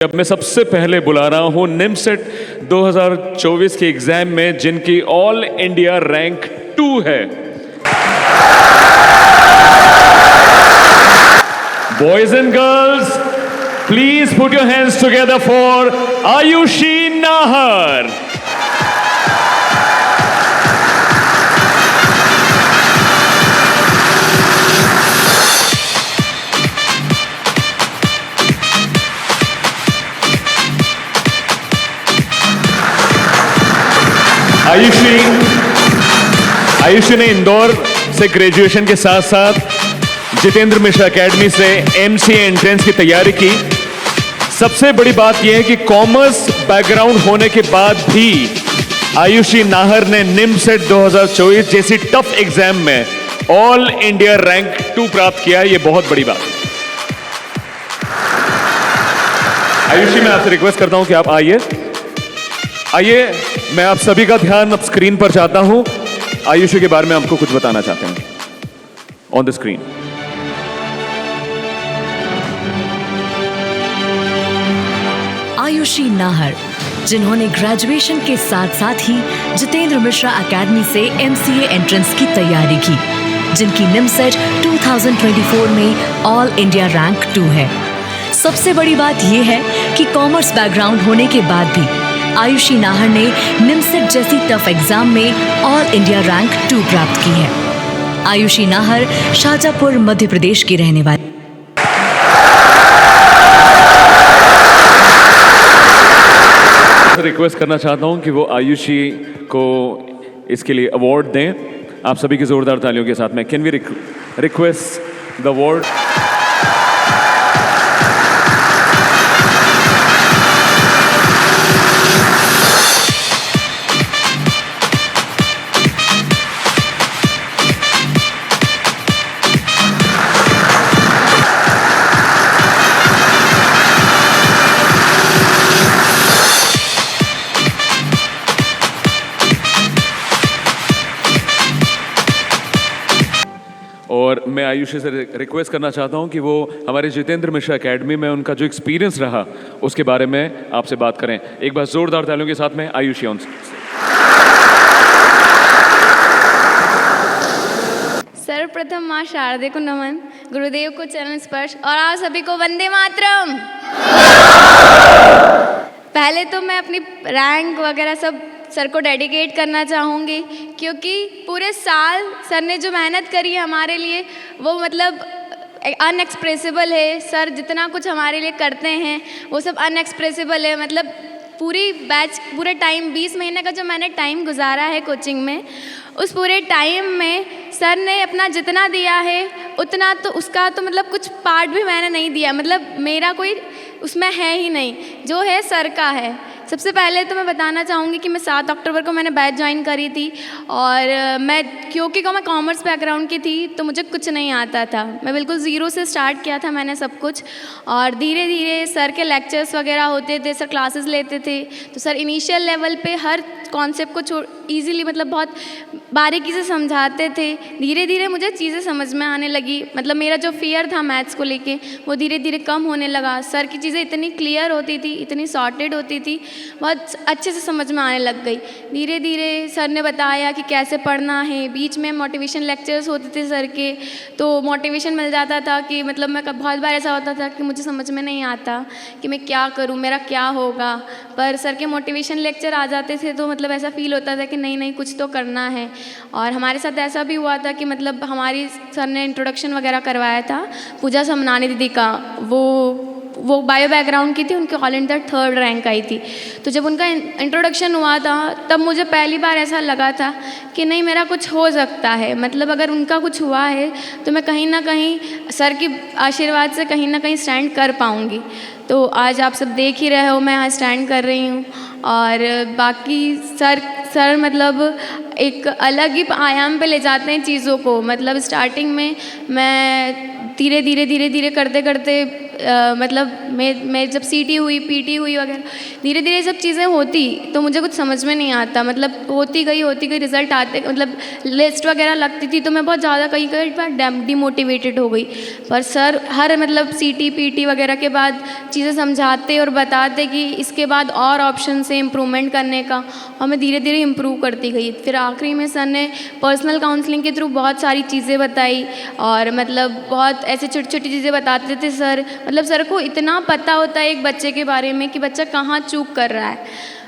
अब मैं सबसे पहले बुला रहा हूं निमसेट 2024 के एग्जाम में जिनकी ऑल इंडिया रैंक 2 है। Boys and girls, please put your hands together for Ayushi Nahar. Ayushi ने इंदौर से ग्रेजुएशन के साथ साथ जितेंद्र मिश्रा एकेडमी से एमसीए एंट्रेंस की तैयारी की। सबसे बड़ी बात यह है कि कॉमर्स बैकग्राउंड होने के बाद भी आयुषी नाहर ने निमसेट 2024 जैसी टफ एग्जाम में ऑल इंडिया रैंक 2 प्राप्त किया। यह बहुत बड़ी बात है। आयुषी, मैं आपसे रिक्वेस्ट करता हूं कि आप आइए, मैं आप सभी का ध्यान अब स्क्रीन पर चाहता हूं। आयुषी के बारे में आपको कुछ बताना चाहते हैं on the screen. Ayushi Nahar, जिन्होंने ग्रेजुएशन के साथ साथ ही जितेंद्र मिश्रा एकेडमी से एमसीए एंट्रेंस की तैयारी की, जिनकी निमसेट 2024 में ऑल इंडिया रैंक 2 है। सबसे बड़ी बात यह है कि कॉमर्स बैकग्राउंड होने के बाद भी आयुषी नाहर ने निमसेट जैसी टफ एग्जाम में ऑल इंडिया रैंक 2 प्राप्त की है। आयुषी नाहर शाजापुर मध्य प्रदेश की रहने वाली। रिक्वेस्ट करना चाहता हूं कि वो आयुषी को इसके लिए अवार्ड दें। आप सभी की जोरदार तालियों के साथ में can we request the award. और मैं आयुषी से रिक्वेस्ट करना चाहता हूं कि वो हमारे जितेंद्र मिश्रा एकेडमी में उनका जो एक्सपीरियंस रहा उसके बारे में आपसे बात करें। एक बार जोरदार तालियों के साथ में आयुषी ऑन। सर्वप्रथम माँ शारदे को नमन, गुरुदेव को चरण स्पर्श और आप सभी को वंदे मातरम। पहले तो मैं अपनी रैंक वगैरह सब सर को डेडिकेट करना चाहूँगी, क्योंकि पूरे साल सर ने जो मेहनत करी है हमारे लिए वो मतलब अनएक्सप्रेसिबल है। सर जितना कुछ हमारे लिए करते हैं वो सब अनएक्सप्रेसिबल है। मतलब पूरे टाइम 20 महीने का जो मैंने टाइम गुजारा है कोचिंग में, उस पूरे टाइम में सर ने अपना जितना दिया है उतना तो उसका तो मतलब कुछ पार्ट भी मैंने नहीं दिया। मतलब मेरा कोई उसमें है ही नहीं, जो है सर का है। सबसे पहले तो मैं बताना चाहूँगी कि मैं 7 अक्टूबर को मैंने बैच ज्वाइन करी थी और क्योंकि मैं कॉमर्स बैकग्राउंड की थी तो मुझे कुछ नहीं आता था। मैं बिल्कुल ज़ीरो से स्टार्ट किया था मैंने सब कुछ, और धीरे धीरे सर के लेक्चर्स वगैरह होते थे, सर क्लासेस लेते थे, तो सर इनिशियल लेवल पे हर कॉन्सेप्ट को ईज़िली मतलब बहुत बारीकी से समझाते थे। धीरे धीरे मुझे चीज़ें समझ में आने लगी। मतलब मेरा जो फियर था मैथ्स को लेके वो धीरे धीरे कम होने लगा। सर की चीज़ें इतनी क्लियर होती थी, इतनी सॉर्टेड होती थी, बहुत अच्छे से समझ में आने लग गई। धीरे धीरे सर ने बताया कि कैसे पढ़ना है। बीच में मोटिवेशन लेक्चर्स होते थे सर के, तो मोटिवेशन मिल जाता था कि मतलब मैं बहुत बार ऐसा होता था कि मुझे समझ में नहीं आता कि मैं क्या करूं, मेरा क्या होगा, पर सर के मोटिवेशन लेक्चर आ जाते थे तो मतलब ऐसा फील होता था कि नहीं नहीं कुछ तो करना है। और हमारे साथ ऐसा भी हुआ था कि मतलब हमारी सर ने इंट्रोडक्शन वगैरह करवाया था पूजा समनानी दीदी का। वो बायो बैकग्राउंड की थी, उनकी ऑल इंडिया 3rd रैंक आई थी। तो जब उनका इंट्रोडक्शन हुआ था तब मुझे पहली बार ऐसा लगा था कि नहीं मेरा कुछ हो सकता है। मतलब अगर उनका कुछ हुआ है तो मैं कहीं ना कहीं सर की आशीर्वाद से कहीं ना कहीं स्टैंड कर पाऊँगी। तो आज आप सब देख ही रहे हो मैं यहाँ स्टैंड कर रही हूँ। और बाकी सर मतलब एक अलग ही आयाम पे ले जाते हैं चीज़ों को। मतलब स्टार्टिंग में मैं धीरे धीरे करते करते मतलब मैं जब सीटी हुई, पीटी हुई वगैरह, धीरे धीरे सब चीज़ें होती तो मुझे कुछ समझ में नहीं आता, मतलब होती गई रिजल्ट आते, मतलब लिस्ट वगैरह लगती थी तो मैं बहुत ज़्यादा कई बार डिमोटिवेटेड हो गई। पर सर हर मतलब सीटी पीटी वगैरह के बाद चीज़ें समझाते और बताते कि इसके बाद और ऑप्शन से इम्प्रूवमेंट करने का, और मैं धीरे धीरे इम्प्रूव करती गई। फिर आखिरी में सर ने पर्सनल काउंसलिंग के थ्रू बहुत सारी चीज़ें बताई, और मतलब बहुत ऐसे छोटी छोटी चीज़ें बताते थे सर। मतलब सर को इतना पता होता है एक बच्चे के बारे में कि बच्चा कहाँ चूक कर रहा है।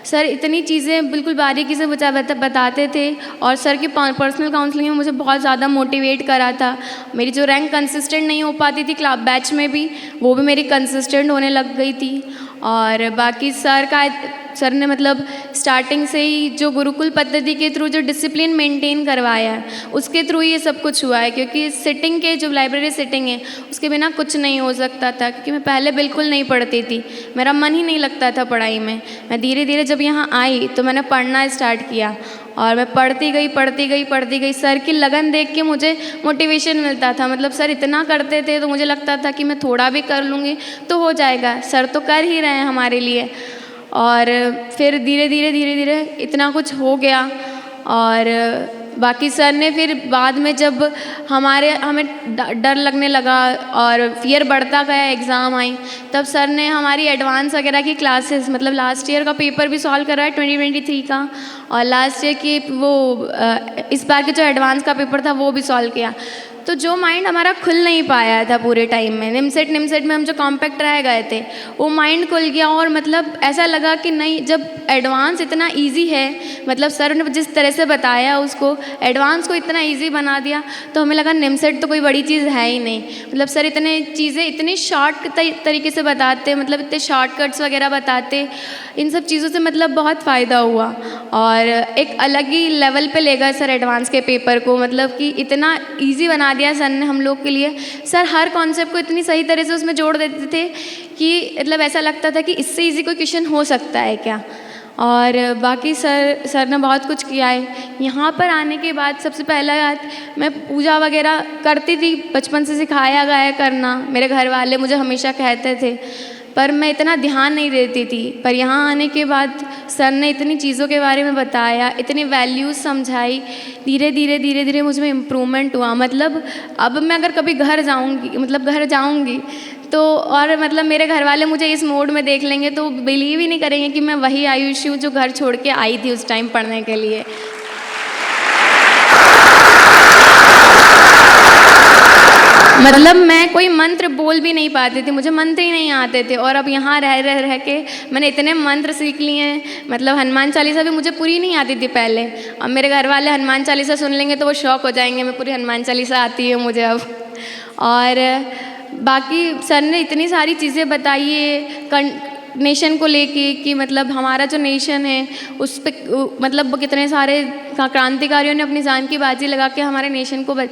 सर इतनी चीज़ें बिल्कुल बारीकी से बताते थे, और सर की पर्सनल काउंसलिंग में मुझे बहुत ज़्यादा मोटिवेट करा था। मेरी जो रैंक कंसिस्टेंट नहीं हो पाती थी क्लास बैच में भी, वो भी मेरी कंसिस्टेंट होने लग गई थी। और बाकी सर ने मतलब स्टार्टिंग से ही जो गुरुकुल पद्धति के थ्रू जो डिसिप्लिन मेंटेन करवाया है, उसके थ्रू ये सब कुछ हुआ है। क्योंकि सिटिंग के जो लाइब्रेरी सिटिंग है उसके बिना कुछ नहीं हो सकता था, क्योंकि मैं पहले बिल्कुल नहीं पढ़ती थी, मेरा मन ही नहीं लगता था पढ़ाई में। मैं धीरे धीरे जब यहाँ आई तो मैंने पढ़ना स्टार्ट किया, और मैं पढ़ती गई। सर की लगन देख के मुझे मोटिवेशन मिलता था। मतलब सर इतना करते थे तो मुझे लगता था कि मैं थोड़ा भी कर लूँगी तो हो जाएगा, सर तो कर ही रहे हैं हमारे लिए। और फिर धीरे धीरे इतना कुछ हो गया। और बाकी सर ने फिर बाद में जब हमें डर लगने लगा और फियर बढ़ता गया, एग्ज़ाम आई, तब सर ने हमारी एडवांस वगैरह की क्लासेस, मतलब लास्ट ईयर का पेपर भी सॉल्व करा है 2023 का, और लास्ट ईयर की इस बार के जो एडवांस का पेपर था वो भी सॉल्व किया। तो जो माइंड हमारा खुल नहीं पाया था पूरे टाइम में, निमसेट में हम जो कॉम्पैक्ट रह गए थे, वो माइंड खुल गया। और मतलब ऐसा लगा कि नहीं, जब एडवांस इतना इजी है, मतलब सर ने जिस तरह से बताया उसको, एडवांस को इतना इजी बना दिया, तो हमें लगा निमसेट तो कोई बड़ी चीज़ है ही नहीं। मतलब सर इतने चीज़ें इतनी शॉर्ट तरीके से बताते, मतलब इतने शॉर्टकट्स वगैरह बताते, इन सब चीज़ों से मतलब बहुत फ़ायदा हुआ। और एक अलग ही लेवल पे ले गए सर एडवांस के पेपर को, मतलब कि इतना ईजी बना दिया सर ने हम लोग के लिए। सर हर कॉन्सेप्ट को इतनी सही तरह से उसमें जोड़ देते थे कि मतलब ऐसा लगता था कि इससे ईजी कोई क्वेश्चन हो सकता है क्या। और बाकी सर ने बहुत कुछ किया है। यहाँ पर आने के बाद सबसे पहला बात, मैं पूजा वगैरह करती थी, बचपन से सिखाया गया है करना, मेरे घर वाले मुझे हमेशा कहते थे, पर मैं इतना ध्यान नहीं देती थी। पर यहाँ आने के बाद सर ने इतनी चीज़ों के बारे में बताया, इतनी वैल्यूज़ समझाई, धीरे धीरे मुझ में इम्प्रूवमेंट हुआ। मतलब अब मैं अगर कभी घर जाऊँगी तो, और मतलब मेरे घर वाले मुझे इस मोड में देख लेंगे तो बिलीव ही नहीं करेंगे कि मैं वही आयुषी हूँ जो घर छोड़ के आई थी उस टाइम पढ़ने के लिए। मतलब मैं कोई मंत्र बोल भी नहीं पाती थी, मुझे मंत्र ही नहीं आते थे। और अब यहाँ रह के मैंने इतने मंत्र सीख लिए हैं। मतलब हनुमान चालीसा भी मुझे पूरी नहीं आती थी पहले, अब मेरे घर वाले हनुमान चालीसा सुन लेंगे तो वो शौक हो जाएंगे, मैं पूरी हनुमान चालीसा आती है मुझे अब। और बाकी सर ने इतनी सारी चीज़ें बताई है नेशन को लेके, कि मतलब हमारा जो नेशन है उस पे मतलब कितने सारे क्रांतिकारियों ने अपनी जान की बाजी लगा के हमारे नेशन को हमें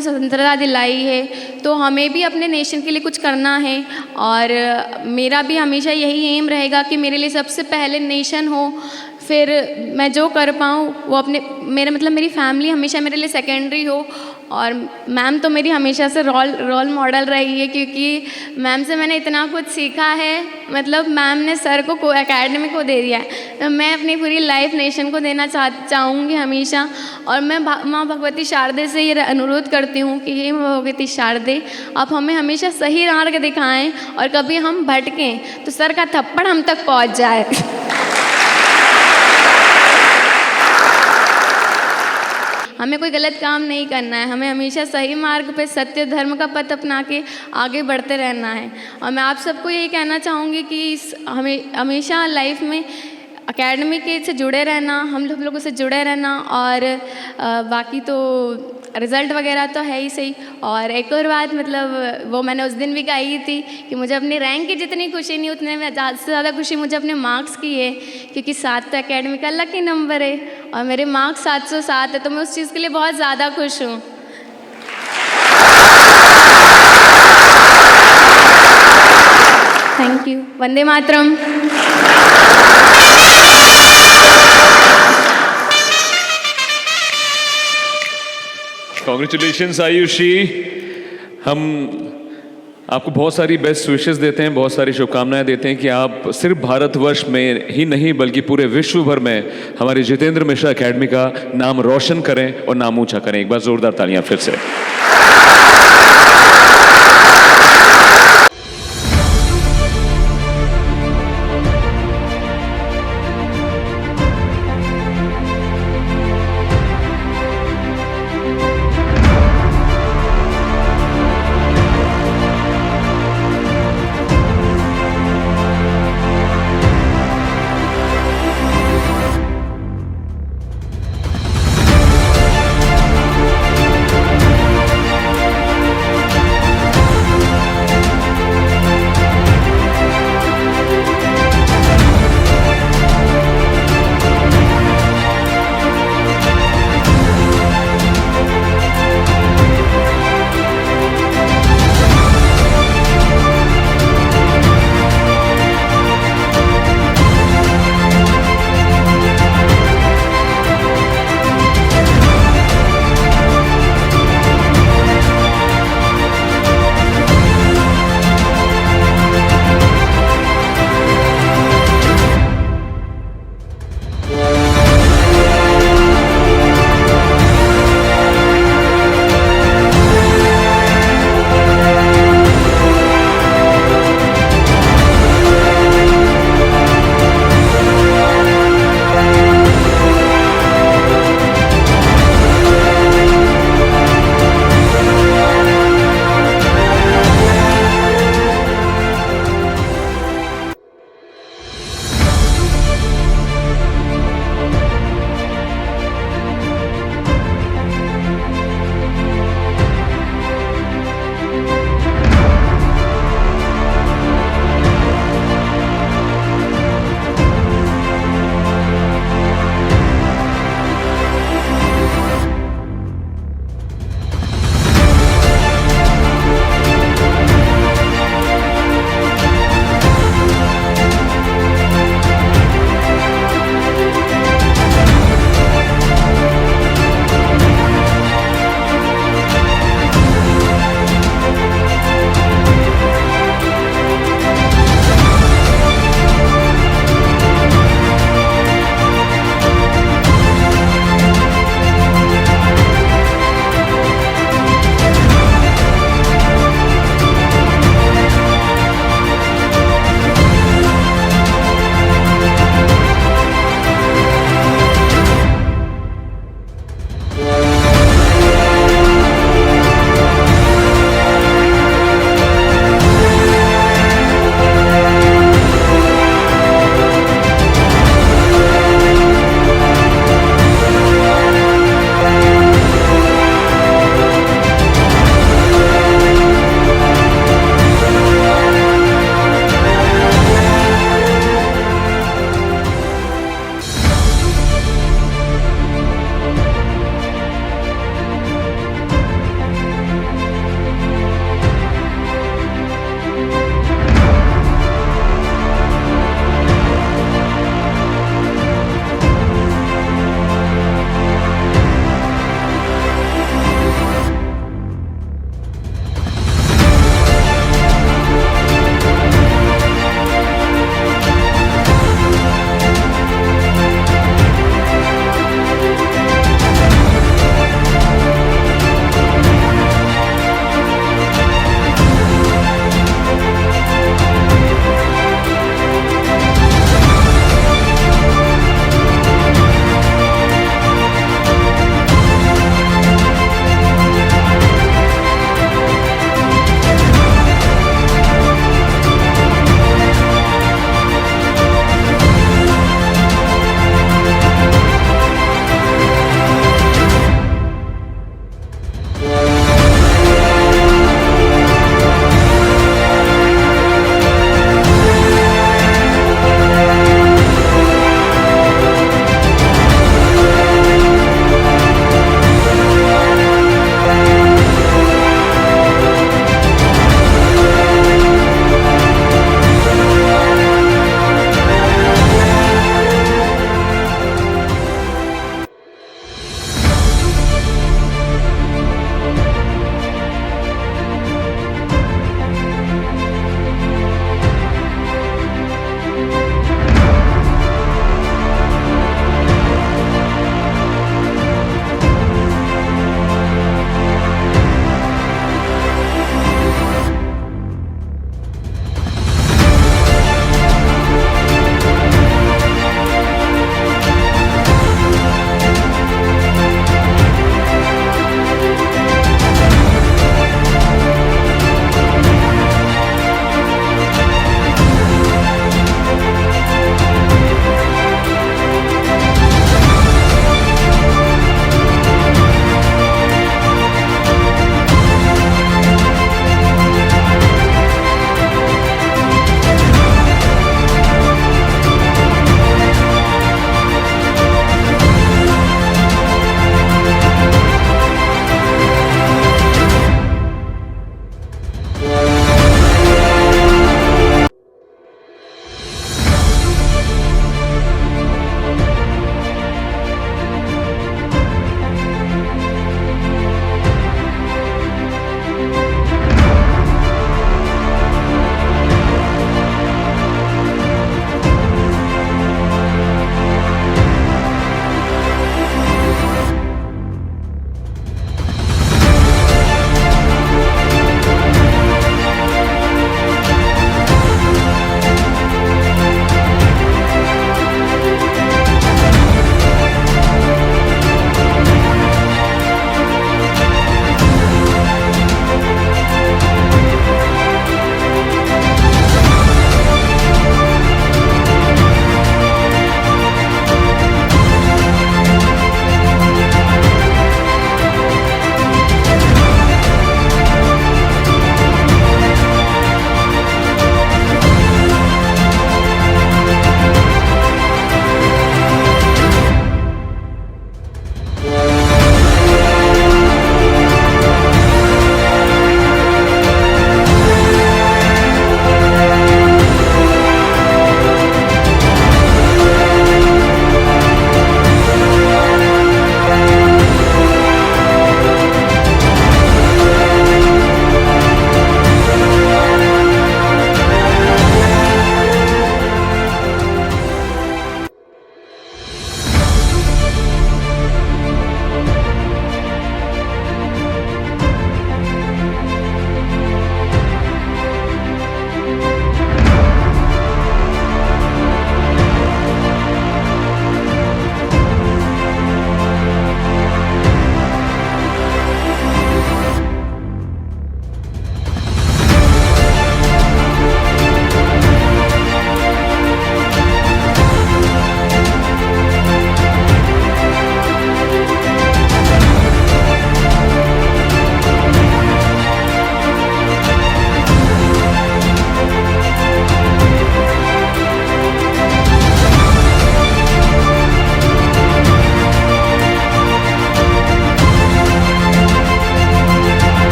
स्वतंत्रता दिलाई है। तो हमें भी अपने नेशन के लिए कुछ करना है, और मेरा भी हमेशा यही एम रहेगा कि मेरे लिए सबसे पहले नेशन हो, फिर मैं जो कर पाऊँ वो मेरी फैमिली हमेशा मेरे लिए सेकेंडरी हो। और मैम तो मेरी हमेशा से रोल मॉडल रही है, क्योंकि मैम से मैंने इतना कुछ सीखा है। मतलब मैम ने सर को एकेडमी को दे दिया है, तो मैं अपनी पूरी लाइफ नेशन को देना चाहूँगी हमेशा। और मैं माँ भगवती शारदे से ये अनुरोध करती हूँ कि हे माँ भगवती शारदे, आप हमें हमेशा सही मार्ग दिखाएं, और कभी हम भटकें तो सर का थप्पड़ हम तक पहुँच जाए। हमें कोई गलत काम नहीं करना है, हमें हमेशा सही मार्ग पे सत्य धर्म का पथ अपना के आगे बढ़ते रहना है। और मैं आप सबको यही कहना चाहूँगी कि हमें हमेशा लाइफ में एकेडमी के से जुड़े रहना, हम लोगों से जुड़े रहना। और बाकी तो रिज़ल्ट वगैरह तो है ही सही। और एक और बात, मतलब वो मैंने उस दिन भी कही थी कि मुझे अपनी रैंक की जितनी खुशी नहीं, उतने में ज़्यादा से ज़्यादा खुशी मुझे अपने मार्क्स की है, क्योंकि 7 तो एकेडमी का लकी नंबर है और मेरे मार्क्स 707 है, तो मैं उस चीज़ के लिए बहुत ज़्यादा खुश हूँ। Thank you. Vande Mataram. Congratulations Ayushi. हम आपको बहुत सारी बेस्ट विशेस देते हैं, बहुत सारी शुभकामनाएं देते हैं कि आप सिर्फ भारतवर्ष में ही नहीं बल्कि पूरे विश्व भर में हमारी जितेंद्र मिश्रा एकेडमी का नाम रोशन करें और नाम ऊंचा करें। एक बार जोरदार तालियां फिर से।